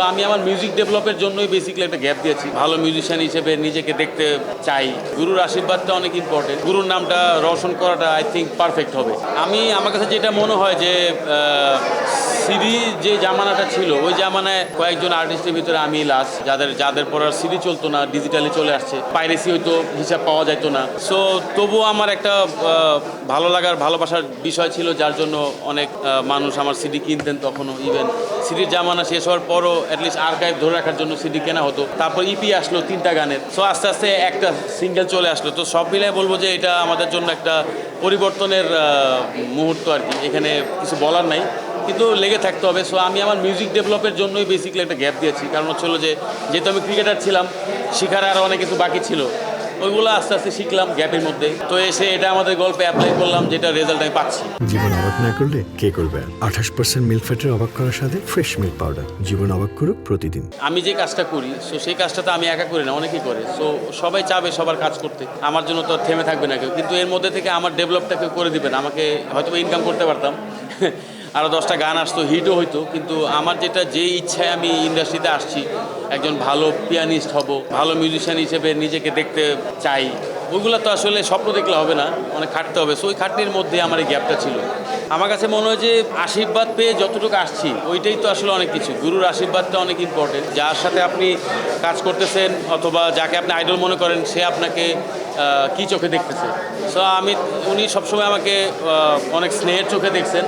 আমি আমার মিউজিক ডেভেলপের জন্যই বেসিক্যালি একটা গ্যাপ দিয়েছি। ভালো মিউজিশিয়ান হিসেবে নিজেকে দেখতে চাই। গুরুর আশীর্বাদটা অনেক ইম্পর্টেন্ট। গুরুর নামটা রোশন করাটা আই থিঙ্ক পারফেক্ট হবে। আমার কাছে যেটা মনে হয় যে সিডি যে জামানাটা ছিল, ওই জামানায় কয়েকজন আর্টিস্টের ভিতরে আমি লাস্ট, যাদের পর আর সিডি চলতো না, ডিজিটালি চলে আসছে, পাইরেসি হয়তো হিসাব পাওয়া যেত না। সো তবুও আমার একটা ভালো লাগার ভালোবাসার বিষয় ছিল, যার জন্য অনেক মানুষ আমার সিডি কিনতেন। তখনও ইভেন সিডির জামানা শেষ হওয়ার পরও অ্যাটলিস্ট আর্কাইভ ধরে রাখার জন্য সিডি কেনা হতো। তারপর ইপি আসলো 3টা গানের। সো আস্তে আস্তে একটা সিঙ্গেল চলে আসলো। তো সব মিলিয়ে বলবো যে এটা আমাদের জন্য একটা পরিবর্তনের মুহূর্ত আর কি। এখানে কিছু বলার নাই, কিন্তু লেগে থাকতে হবে। সো আমি আমার মিউজিক ডেভেলপের জন্যই বেসিক্যালি একটা গ্যাপ দিয়েছি। কারণ হচ্ছিল যে যেহেতু আমি ক্রিকেটার ছিলাম, শেখার আরও অনেক কিছু বাকি ছিল, ওইগুলো আস্তে আস্তে শিখলাম গ্যাপের মধ্যে। তো এসে এটা আমাদের গল্পে অ্যাপ্লাই করলাম, যেটা রেজাল্ট আমি পাচ্ছি। জীবন অবাক না করলে কে করবে? 28% মিল্ক ফ্যাটের অবাক করার সাথে ফ্রেশ মিল্ক পাউডার। জীবন অবাক করুক প্রতিদিন। আমি যে কাজটা করি, সো সেই কাজটা তো আমি একা করি না, অনেকেই করে। সো সবাই চাবে সবার কাজ করতে, আমার জন্য তো থেমে থাকবে না কেউ। কিন্তু এর মধ্যে থেকে আমার ডেভেলপটা কেউ করে দিবেন। আমাকে হয়তো ইনকাম করতে পারতাম, আরও 10টা গান আসতো, হিটও হইতো। কিন্তু আমার যে ইচ্ছায় আমি ইন্ডাস্ট্রিতে আসছি, একজন ভালো পিয়ানিস্ট হব, ভালো মিউজিশিয়ান হিসেবে নিজেকে দেখতে চাই, ওইগুলো তো আসলে স্বপ্ন দেখলে হবে না, অনেক খাটতে হবে। সো ওই খাটনির মধ্যে আমার এই গ্যাপটা ছিল। আমার কাছে মনে হয় যে আশীর্বাদ পেয়ে যতটুকু আসছি, ওইটাই তো আসলে অনেক কিছু। গুরুর আশীর্বাদটা অনেক ইম্পর্টেন্ট। যার সাথে আপনি কাজ করতেছেন অথবা যাকে আপনি আইডল মনে করেন, সে আপনাকে কী চোখে দেখতেছে। সো উনি সবসময় আমাকে অনেক স্নেহের চোখে দেখছেন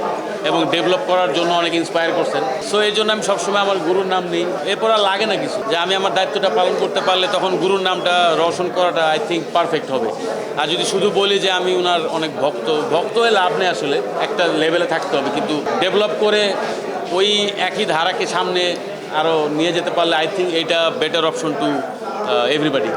এবং ডেভেলপ করার জন্য অনেক ইন্সপায়ার করছেন। সো এই জন্য আমি সবসময় আমার গুরুর নাম নিই। এরপর আর লাগে না কিছু, যে আমি আমার দায়িত্বটা পালন করতে পারলে তখন গুরুর নামটা রোশন করাটা আই থিঙ্ক পারফেক্ট হবে। আর যদি শুধু বলি যে আমি ওনার অনেক ভক্ত হয়ে লাভ নেই, আসলে একটা লেভেলে থাকতে হবে। কিন্তু ডেভেলপ করে ওই একই ধারাকে সামনে আরও নিয়ে যেতে পারলে আই থিঙ্ক এইটা বেটার অপশন টু এভরিবডি।